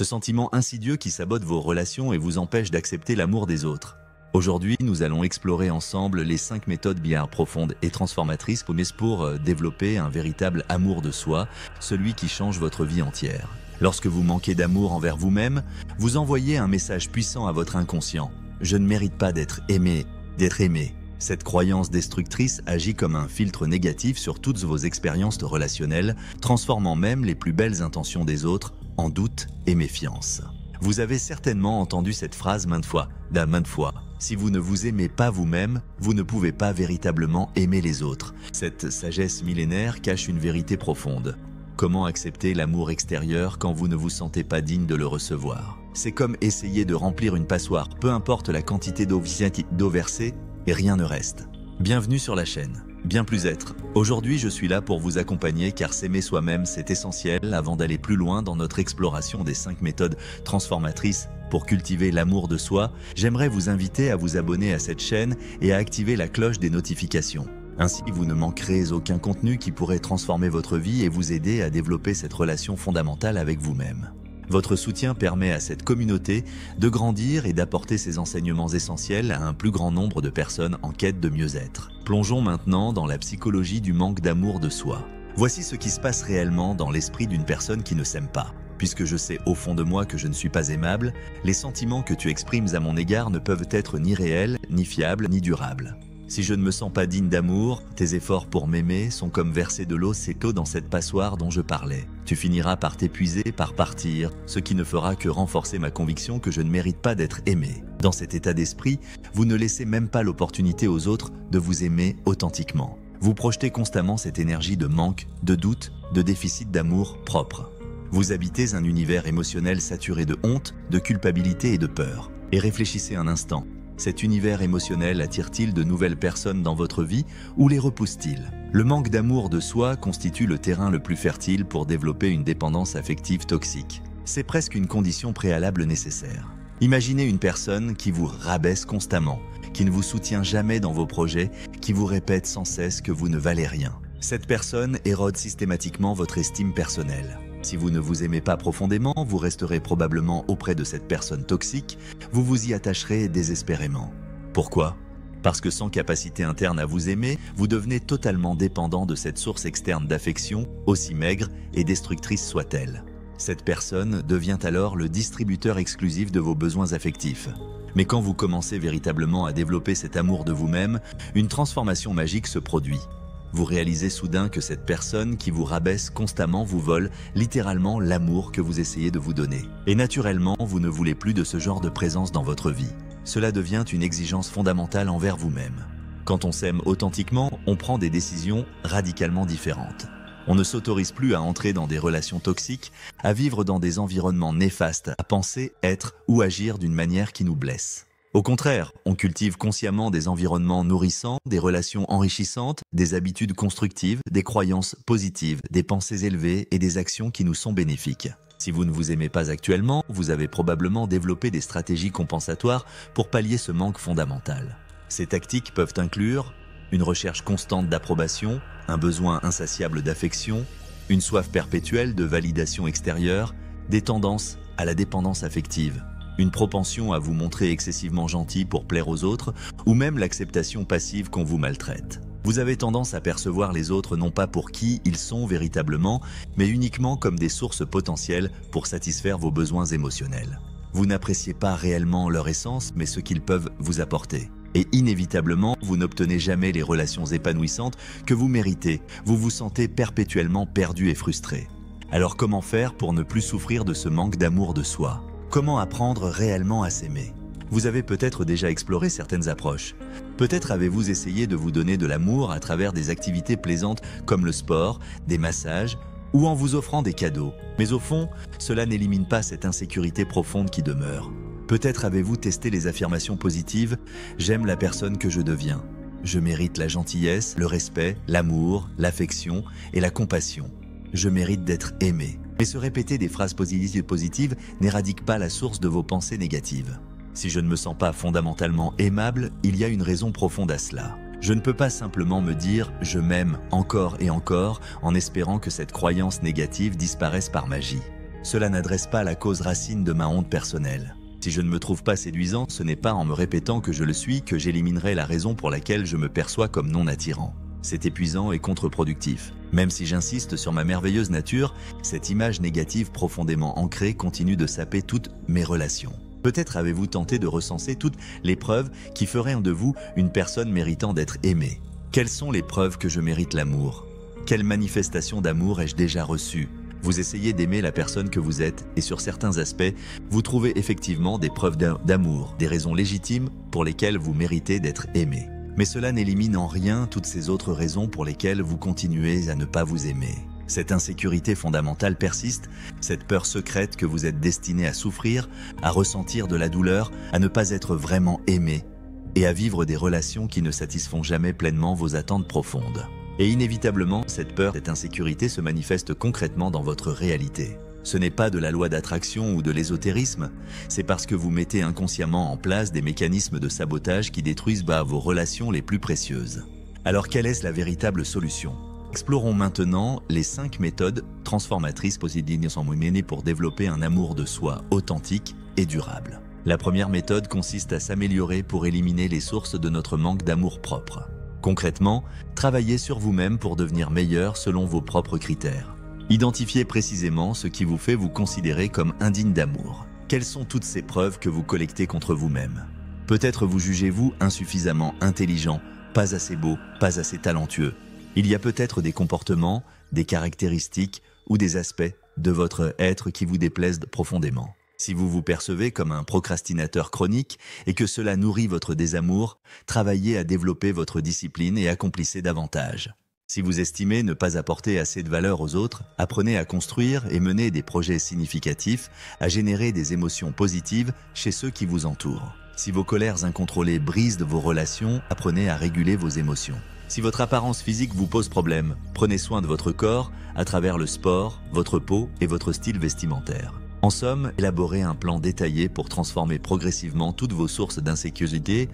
Ce sentiment insidieux qui sabote vos relations et vous empêche d'accepter l'amour des autres. Aujourd'hui, nous allons explorer ensemble les 5 méthodes bien profondes et transformatrices pour développer un véritable amour de soi, celui qui change votre vie entière. Lorsque vous manquez d'amour envers vous-même, vous envoyez un message puissant à votre inconscient. Je ne mérite pas d'être aimé, d'être aimé. Cette croyance destructrice agit comme un filtre négatif sur toutes vos expériences relationnelles, transformant même les plus belles intentions des autres en doute et méfiance. Vous avez certainement entendu cette phrase maintes fois. Si vous ne vous aimez pas vous-même, vous ne pouvez pas véritablement aimer les autres. Cette sagesse millénaire cache une vérité profonde. Comment accepter l'amour extérieur quand vous ne vous sentez pas digne de le recevoir? C'est comme essayer de remplir une passoire, peu importe la quantité d'eau versée, et rien ne reste. Bienvenue sur la chaîne, Bien Plus Être. Aujourd'hui, je suis là pour vous accompagner car s'aimer soi-même, c'est essentiel avant d'aller plus loin dans notre exploration des 5 méthodes transformatrices pour cultiver l'amour de soi. J'aimerais vous inviter à vous abonner à cette chaîne et à activer la cloche des notifications. Ainsi, vous ne manquerez aucun contenu qui pourrait transformer votre vie et vous aider à développer cette relation fondamentale avec vous-même. Votre soutien permet à cette communauté de grandir et d'apporter ses enseignements essentiels à un plus grand nombre de personnes en quête de mieux-être. Plongeons maintenant dans la psychologie du manque d'amour de soi. Voici ce qui se passe réellement dans l'esprit d'une personne qui ne s'aime pas. Puisque je sais au fond de moi que je ne suis pas aimable, les sentiments que tu exprimes à mon égard ne peuvent être ni réels, ni fiables, ni durables. Si je ne me sens pas digne d'amour, tes efforts pour m'aimer sont comme verser de l'eau s'éclot dans cette passoire dont je parlais. Tu finiras par t'épuiser, par partir, ce qui ne fera que renforcer ma conviction que je ne mérite pas d'être aimé. Dans cet état d'esprit, vous ne laissez même pas l'opportunité aux autres de vous aimer authentiquement. Vous projetez constamment cette énergie de manque, de doute, de déficit d'amour propre. Vous habitez un univers émotionnel saturé de honte, de culpabilité et de peur. Et réfléchissez un instant. Cet univers émotionnel attire-t-il de nouvelles personnes dans votre vie ou les repousse-t-il? Le manque d'amour de soi constitue le terrain le plus fertile pour développer une dépendance affective toxique. C'est presque une condition préalable nécessaire. Imaginez une personne qui vous rabaisse constamment, qui ne vous soutient jamais dans vos projets, qui vous répète sans cesse que vous ne valez rien. Cette personne érode systématiquement votre estime personnelle. Si vous ne vous aimez pas profondément, vous resterez probablement auprès de cette personne toxique, vous vous y attacherez désespérément. Pourquoi? Parce que sans capacité interne à vous aimer, vous devenez totalement dépendant de cette source externe d'affection, aussi maigre et destructrice soit-elle. Cette personne devient alors le distributeur exclusif de vos besoins affectifs. Mais quand vous commencez véritablement à développer cet amour de vous-même, une transformation magique se produit. Vous réalisez soudain que cette personne qui vous rabaisse constamment vous vole littéralement l'amour que vous essayez de vous donner. Et naturellement, vous ne voulez plus de ce genre de présence dans votre vie. Cela devient une exigence fondamentale envers vous-même. Quand on s'aime authentiquement, on prend des décisions radicalement différentes. On ne s'autorise plus à entrer dans des relations toxiques, à vivre dans des environnements néfastes, à penser, être ou agir d'une manière qui nous blesse. Au contraire, on cultive consciemment des environnements nourrissants, des relations enrichissantes, des habitudes constructives, des croyances positives, des pensées élevées et des actions qui nous sont bénéfiques. Si vous ne vous aimez pas actuellement, vous avez probablement développé des stratégies compensatoires pour pallier ce manque fondamental. Ces tactiques peuvent inclure une recherche constante d'approbation, un besoin insatiable d'affection, une soif perpétuelle de validation extérieure, des tendances à la dépendance affective, une propension à vous montrer excessivement gentil pour plaire aux autres, ou même l'acceptation passive qu'on vous maltraite. Vous avez tendance à percevoir les autres non pas pour qui ils sont véritablement, mais uniquement comme des sources potentielles pour satisfaire vos besoins émotionnels. Vous n'appréciez pas réellement leur essence, mais ce qu'ils peuvent vous apporter. Et inévitablement, vous n'obtenez jamais les relations épanouissantes que vous méritez. Vous vous sentez perpétuellement perdu et frustré. Alors comment faire pour ne plus souffrir de ce manque d'amour de soi ? Comment apprendre réellement à s'aimer? Vous avez peut-être déjà exploré certaines approches. Peut-être avez-vous essayé de vous donner de l'amour à travers des activités plaisantes comme le sport, des massages ou en vous offrant des cadeaux. Mais au fond, cela n'élimine pas cette insécurité profonde qui demeure. Peut-être avez-vous testé les affirmations positives « J'aime la personne que je deviens ». Je mérite la gentillesse, le respect, l'amour, l'affection et la compassion. Je mérite d'être aimé. Mais se répéter des phrases positives n'éradique pas la source de vos pensées négatives. Si je ne me sens pas fondamentalement aimable, il y a une raison profonde à cela. Je ne peux pas simplement me dire « je m'aime encore et encore » en espérant que cette croyance négative disparaisse par magie. Cela n'adresse pas la cause racine de ma honte personnelle. Si je ne me trouve pas séduisant, ce n'est pas en me répétant que je le suis que j'éliminerai la raison pour laquelle je me perçois comme non attirant. C'est épuisant et contre-productif. Même si j'insiste sur ma merveilleuse nature, cette image négative profondément ancrée continue de saper toutes mes relations. Peut-être avez-vous tenté de recenser toutes les preuves qui feraient de vous une personne méritant d'être aimée. Quelles sont les preuves que je mérite l'amour? Quelle manifestation d'amour ai-je déjà reçue? Vous essayez d'aimer la personne que vous êtes et sur certains aspects, vous trouvez effectivement des preuves d'amour, des raisons légitimes pour lesquelles vous méritez d'être aimé. Mais cela n'élimine en rien toutes ces autres raisons pour lesquelles vous continuez à ne pas vous aimer. Cette insécurité fondamentale persiste, cette peur secrète que vous êtes destiné à souffrir, à ressentir de la douleur, à ne pas être vraiment aimé et à vivre des relations qui ne satisfont jamais pleinement vos attentes profondes. Et inévitablement, cette peur, cette insécurité se manifeste concrètement dans votre réalité. Ce n'est pas de la loi d'attraction ou de l'ésotérisme, c'est parce que vous mettez inconsciemment en place des mécanismes de sabotage qui détruisent vos relations les plus précieuses. Alors quelle est la véritable solution? Explorons maintenant les 5 méthodes transformatrices positives pour développer un amour de soi authentique et durable. La première méthode consiste à s'améliorer pour éliminer les sources de notre manque d'amour propre. Concrètement, travaillez sur vous-même pour devenir meilleur selon vos propres critères. Identifiez précisément ce qui vous fait vous considérer comme indigne d'amour. Quelles sont toutes ces preuves que vous collectez contre vous-même? Peut-être vous jugez-vous insuffisamment intelligent, pas assez beau, pas assez talentueux. Il y a peut-être des comportements, des caractéristiques ou des aspects de votre être qui vous déplaisent profondément. Si vous vous percevez comme un procrastinateur chronique et que cela nourrit votre désamour, travaillez à développer votre discipline et accomplissez davantage. Si vous estimez ne pas apporter assez de valeur aux autres, apprenez à construire et mener des projets significatifs, à générer des émotions positives chez ceux qui vous entourent. Si vos colères incontrôlées brisent vos relations, apprenez à réguler vos émotions. Si votre apparence physique vous pose problème, prenez soin de votre corps à travers le sport, votre peau et votre style vestimentaire. En somme, élaborez un plan détaillé pour transformer progressivement toutes vos sources d'insécurité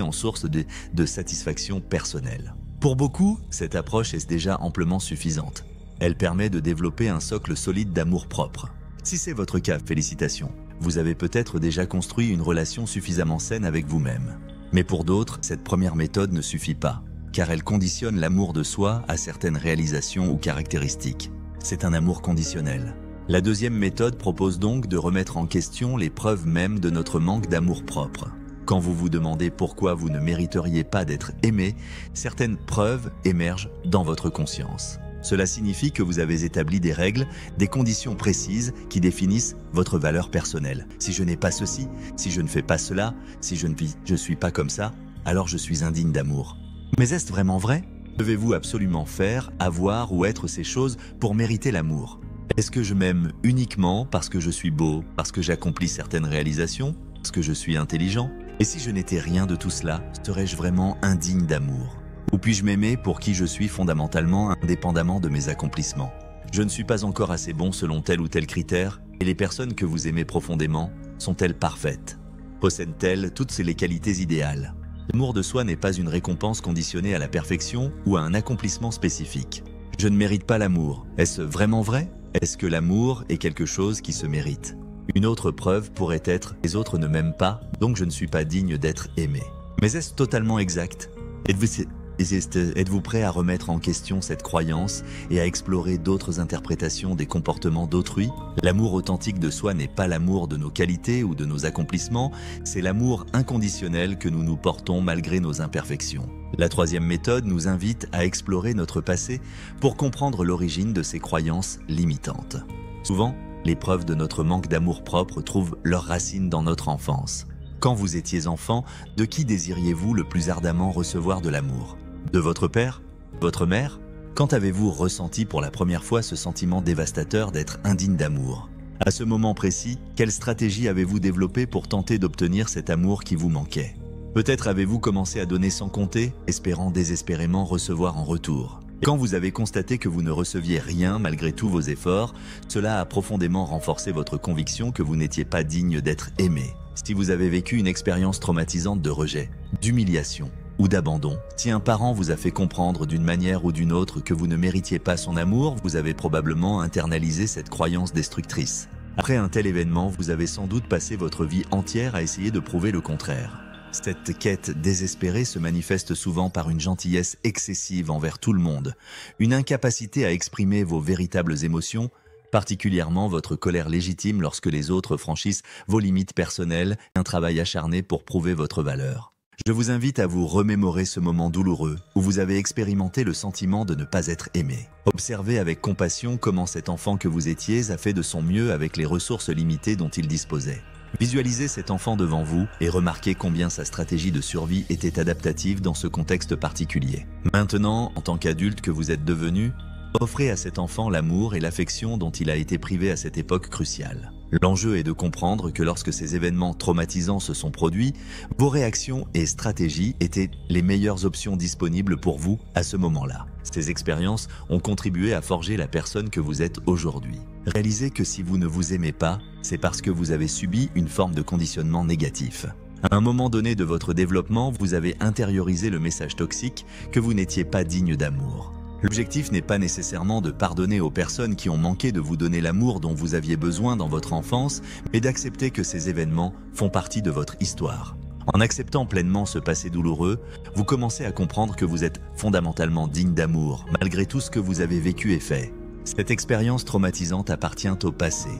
en sources de satisfaction personnelle. Pour beaucoup, cette approche est déjà amplement suffisante. Elle permet de développer un socle solide d'amour propre. Si c'est votre cas, félicitations. Vous avez peut-être déjà construit une relation suffisamment saine avec vous-même. Mais pour d'autres, cette première méthode ne suffit pas, car elle conditionne l'amour de soi à certaines réalisations ou caractéristiques. C'est un amour conditionnel. La deuxième méthode propose donc de remettre en question les preuves mêmes de notre manque d'amour propre. Quand vous vous demandez pourquoi vous ne mériteriez pas d'être aimé, certaines preuves émergent dans votre conscience. Cela signifie que vous avez établi des règles, des conditions précises qui définissent votre valeur personnelle. Si je n'ai pas ceci, si je ne fais pas cela, si je ne suis pas comme ça, alors je suis indigne d'amour. Mais est-ce vraiment vrai? Devez-vous absolument faire, avoir ou être ces choses pour mériter l'amour? Est-ce que je m'aime uniquement parce que je suis beau, parce que j'accomplis certaines réalisations, parce que je suis intelligent? Et si je n'étais rien de tout cela, serais-je vraiment indigne d'amour? Ou puis-je m'aimer pour qui je suis fondamentalement, indépendamment de mes accomplissements? Je ne suis pas encore assez bon selon tel ou tel critère, et les personnes que vous aimez profondément sont-elles parfaites? Possèdent-elles toutes les qualités idéales? L'amour de soi n'est pas une récompense conditionnée à la perfection ou à un accomplissement spécifique. Je ne mérite pas l'amour. Est-ce vraiment vrai? Est-ce que l'amour est quelque chose qui se mérite? Une autre preuve pourrait être « les autres ne m'aiment pas, donc je ne suis pas digne d'être aimé ». Mais est-ce totalement exact? Êtes-vous prêt à remettre en question cette croyance et à explorer d'autres interprétations des comportements d'autrui? L'amour authentique de soi n'est pas l'amour de nos qualités ou de nos accomplissements, c'est l'amour inconditionnel que nous nous portons malgré nos imperfections. La troisième méthode nous invite à explorer notre passé pour comprendre l'origine de ces croyances limitantes. Souvent, les preuves de notre manque d'amour propre trouvent leurs racines dans notre enfance. Quand vous étiez enfant, de qui désiriez-vous le plus ardemment recevoir de l'amour? De votre père? Votre mère? Quand avez-vous ressenti pour la première fois ce sentiment dévastateur d'être indigne d'amour? À ce moment précis, quelle stratégie avez-vous développée pour tenter d'obtenir cet amour qui vous manquait? Peut-être avez-vous commencé à donner sans compter, espérant désespérément recevoir en retour. Quand vous avez constaté que vous ne receviez rien malgré tous vos efforts, cela a profondément renforcé votre conviction que vous n'étiez pas digne d'être aimé. Si vous avez vécu une expérience traumatisante de rejet, d'humiliation ou d'abandon. Si un parent vous a fait comprendre d'une manière ou d'une autre que vous ne méritiez pas son amour, vous avez probablement internalisé cette croyance destructrice. Après un tel événement, vous avez sans doute passé votre vie entière à essayer de prouver le contraire. Cette quête désespérée se manifeste souvent par une gentillesse excessive envers tout le monde, une incapacité à exprimer vos véritables émotions, particulièrement votre colère légitime lorsque les autres franchissent vos limites personnelles, un travail acharné pour prouver votre valeur. Je vous invite à vous remémorer ce moment douloureux où vous avez expérimenté le sentiment de ne pas être aimé. Observez avec compassion comment cet enfant que vous étiez a fait de son mieux avec les ressources limitées dont il disposait. Visualisez cet enfant devant vous et remarquez combien sa stratégie de survie était adaptative dans ce contexte particulier. Maintenant, en tant qu'adulte que vous êtes devenu, offrez à cet enfant l'amour et l'affection dont il a été privé à cette époque cruciale. L'enjeu est de comprendre que lorsque ces événements traumatisants se sont produits, vos réactions et stratégies étaient les meilleures options disponibles pour vous à ce moment-là. Ces expériences ont contribué à forger la personne que vous êtes aujourd'hui. Réalisez que si vous ne vous aimez pas, c'est parce que vous avez subi une forme de conditionnement négatif. À un moment donné de votre développement, vous avez intériorisé le message toxique que vous n'étiez pas digne d'amour. L'objectif n'est pas nécessairement de pardonner aux personnes qui ont manqué de vous donner l'amour dont vous aviez besoin dans votre enfance, mais d'accepter que ces événements font partie de votre histoire. En acceptant pleinement ce passé douloureux, vous commencez à comprendre que vous êtes fondamentalement digne d'amour, malgré tout ce que vous avez vécu et fait. Cette expérience traumatisante appartient au passé.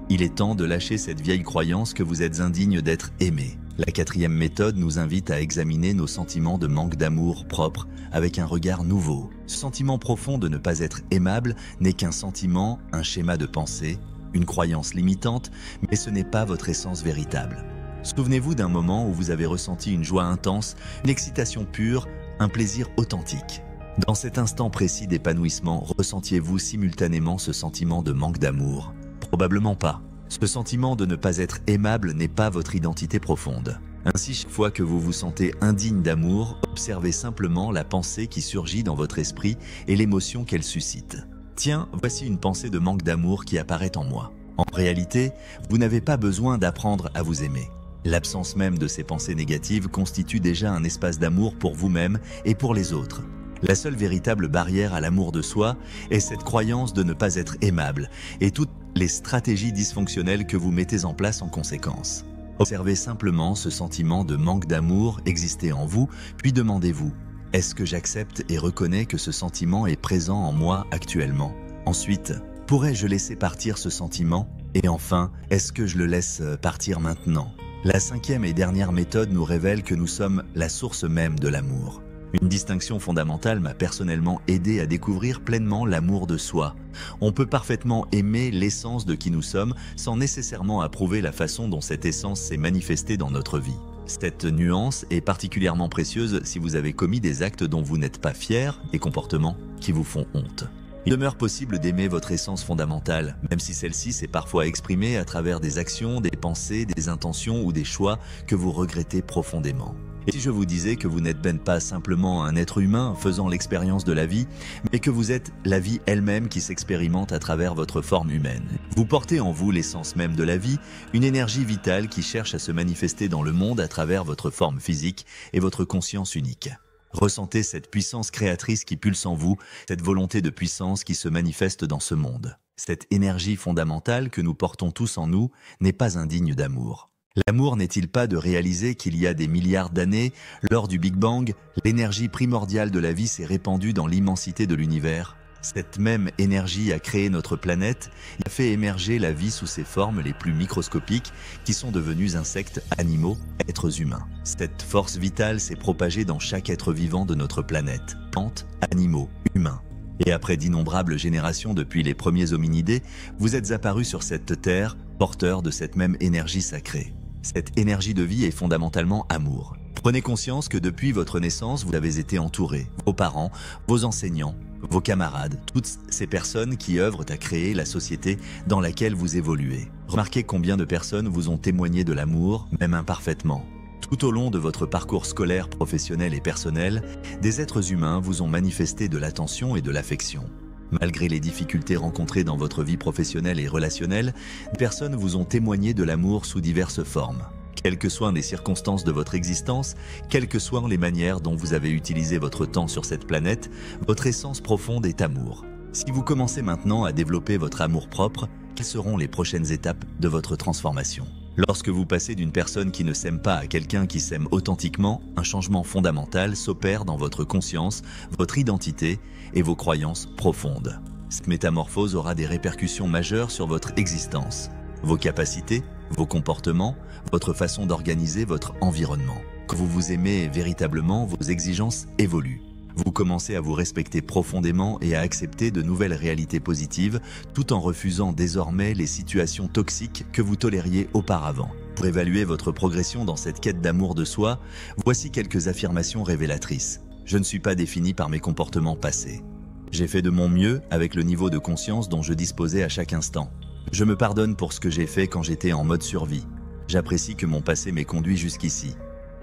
Il est temps de lâcher cette vieille croyance que vous êtes indigne d'être aimé. La 4e méthode nous invite à examiner nos sentiments de manque d'amour propre avec un regard nouveau. Ce sentiment profond de ne pas être aimable n'est qu'un sentiment, un schéma de pensée, une croyance limitante, mais ce n'est pas votre essence véritable. Souvenez-vous d'un moment où vous avez ressenti une joie intense, une excitation pure, un plaisir authentique. Dans cet instant précis d'épanouissement, ressentiez-vous simultanément ce sentiment de manque d'amour? Probablement pas. Ce sentiment de ne pas être aimable n'est pas votre identité profonde. Ainsi, chaque fois que vous vous sentez indigne d'amour, observez simplement la pensée qui surgit dans votre esprit et l'émotion qu'elle suscite. Tiens, voici une pensée de manque d'amour qui apparaît en moi. En réalité, vous n'avez pas besoin d'apprendre à vous aimer. L'absence même de ces pensées négatives constitue déjà un espace d'amour pour vous-même et pour les autres. La seule véritable barrière à l'amour de soi est cette croyance de ne pas être aimable et toutes les stratégies dysfonctionnelles que vous mettez en place en conséquence. Observez simplement ce sentiment de manque d'amour exister en vous, puis demandez-vous, est-ce que j'accepte et reconnais que ce sentiment est présent en moi actuellement? Ensuite, pourrais-je laisser partir ce sentiment? Et enfin, est-ce que je le laisse partir maintenant? La 5e et dernière méthode nous révèle que nous sommes la source même de l'amour. Une distinction fondamentale m'a personnellement aidé à découvrir pleinement l'amour de soi. On peut parfaitement aimer l'essence de qui nous sommes sans nécessairement approuver la façon dont cette essence s'est manifestée dans notre vie. Cette nuance est particulièrement précieuse si vous avez commis des actes dont vous n'êtes pas fier, des comportements qui vous font honte. Il demeure possible d'aimer votre essence fondamentale, même si celle-ci s'est parfois exprimée à travers des actions, des pensées, des intentions ou des choix que vous regrettez profondément. Et si je vous disais que vous n'êtes ben pas simplement un être humain faisant l'expérience de la vie, mais que vous êtes la vie elle-même qui s'expérimente à travers votre forme humaine. Vous portez en vous l'essence même de la vie, une énergie vitale qui cherche à se manifester dans le monde à travers votre forme physique et votre conscience unique. Ressentez cette puissance créatrice qui pulse en vous, cette volonté de puissance qui se manifeste dans ce monde. Cette énergie fondamentale que nous portons tous en nous n'est pas indigne d'amour. L'amour n'est-il pas de réaliser qu'il y a des milliards d'années, lors du Big Bang, l'énergie primordiale de la vie s'est répandue dans l'immensité de l'univers? Cette même énergie a créé notre planète et a fait émerger la vie sous ses formes les plus microscopiques qui sont devenues insectes, animaux, êtres humains. Cette force vitale s'est propagée dans chaque être vivant de notre planète, plantes, animaux, humains. Et après d'innombrables générations depuis les premiers hominidés, vous êtes apparus sur cette terre, porteurs de cette même énergie sacrée. Cette énergie de vie est fondamentalement amour. Prenez conscience que depuis votre naissance, vous avez été entouré, vos parents, vos enseignants, vos camarades, toutes ces personnes qui œuvrent à créer la société dans laquelle vous évoluez. Remarquez combien de personnes vous ont témoigné de l'amour, même imparfaitement. Tout au long de votre parcours scolaire, professionnel et personnel, des êtres humains vous ont manifesté de l'attention et de l'affection. Malgré les difficultés rencontrées dans votre vie professionnelle et relationnelle, des personnes vous ont témoigné de l'amour sous diverses formes. Quelles que soient les circonstances de votre existence, quelles que soient les manières dont vous avez utilisé votre temps sur cette planète, votre essence profonde est amour. Si vous commencez maintenant à développer votre amour-propre, quelles seront les prochaines étapes de votre transformation? Lorsque vous passez d'une personne qui ne s'aime pas à quelqu'un qui s'aime authentiquement, un changement fondamental s'opère dans votre conscience, votre identité et vos croyances profondes. Cette métamorphose aura des répercussions majeures sur votre existence, vos capacités, vos comportements, votre façon d'organiser votre environnement. Quand vous vous aimez véritablement, vos exigences évoluent. Vous commencez à vous respecter profondément et à accepter de nouvelles réalités positives, tout en refusant désormais les situations toxiques que vous tolériez auparavant. Pour évaluer votre progression dans cette quête d'amour de soi, voici quelques affirmations révélatrices. Je ne suis pas défini par mes comportements passés. J'ai fait de mon mieux avec le niveau de conscience dont je disposais à chaque instant. Je me pardonne pour ce que j'ai fait quand j'étais en mode survie. J'apprécie que mon passé m'ait conduit jusqu'ici.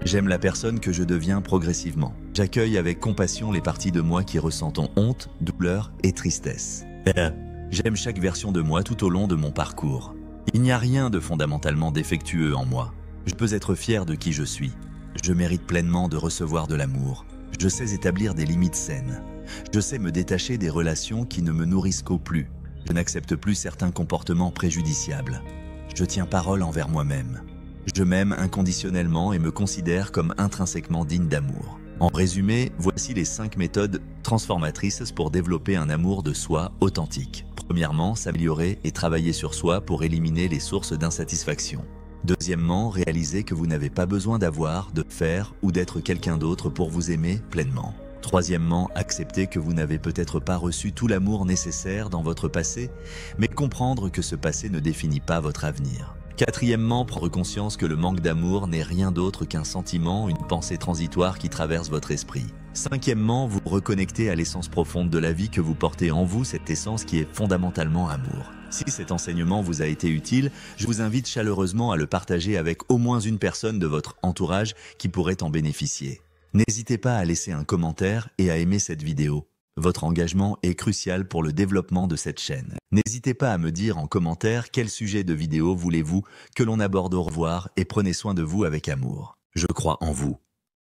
J'aime la personne que je deviens progressivement. J'accueille avec compassion les parties de moi qui ressentent honte, douleur et tristesse. J'aime chaque version de moi tout au long de mon parcours. Il n'y a rien de fondamentalement défectueux en moi. Je peux être fier de qui je suis. Je mérite pleinement de recevoir de l'amour. Je sais établir des limites saines. Je sais me détacher des relations qui ne me nourrissent qu'au plus. Je n'accepte plus certains comportements préjudiciables. Je tiens parole envers moi-même. Je m'aime inconditionnellement et me considère comme intrinsèquement digne d'amour. En résumé, voici les 5 méthodes transformatrices pour développer un amour de soi authentique. Premièrement, s'améliorer et travailler sur soi pour éliminer les sources d'insatisfaction. Deuxièmement, réaliser que vous n'avez pas besoin d'avoir, de faire ou d'être quelqu'un d'autre pour vous aimer pleinement. Troisièmement, accepter que vous n'avez peut-être pas reçu tout l'amour nécessaire dans votre passé, mais comprendre que ce passé ne définit pas votre avenir. Quatrièmement, prendre conscience que le manque d'amour n'est rien d'autre qu'un sentiment, une pensée transitoire qui traverse votre esprit. Cinquièmement, vous reconnecter à l'essence profonde de la vie que vous portez en vous, cette essence qui est fondamentalement amour. Si cet enseignement vous a été utile, je vous invite chaleureusement à le partager avec au moins une personne de votre entourage qui pourrait en bénéficier. N'hésitez pas à laisser un commentaire et à aimer cette vidéo. Votre engagement est crucial pour le développement de cette chaîne. N'hésitez pas à me dire en commentaire quel sujet de vidéo voulez-vous que l'on aborde. Au revoir et prenez soin de vous avec amour. Je crois en vous.